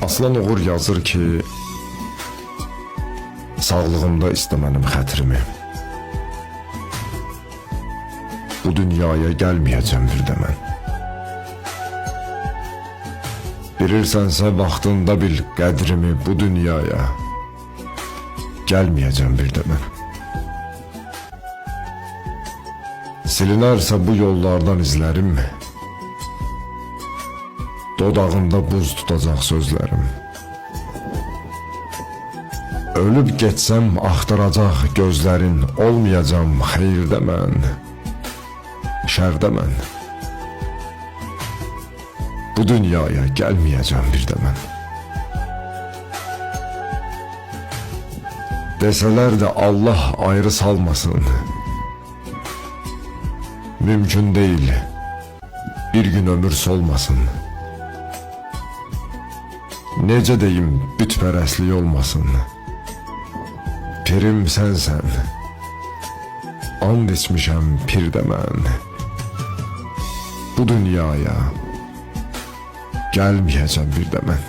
Aslan Uğur yazır ki, sağlığımda iste mənim xətrimi. Bu dünyaya gəlməyəcəm bir də mən. Bilirsənsə vaxtında bil qədrimi, bu dünyaya gəlməyəcəm bir də mən. Silinərsə bu yollardan izlərim, dodağımda buz tutacaq sözlərim. Ölüb getsəm axtaracaq gözlərin, olmayacam xeyirdə mən, şərdə mən. Bu dünyaya gəlməyəcəm bir də mən. Desələr də Allah ayrı salmasın, mümkün deyil bir gün ömür solmasın. Necə deyim bütpərəstlik olmasın, pirim sənsən, and içmişəm pir də mən. Bu dünyaya gəlməyəcəm bir də mən.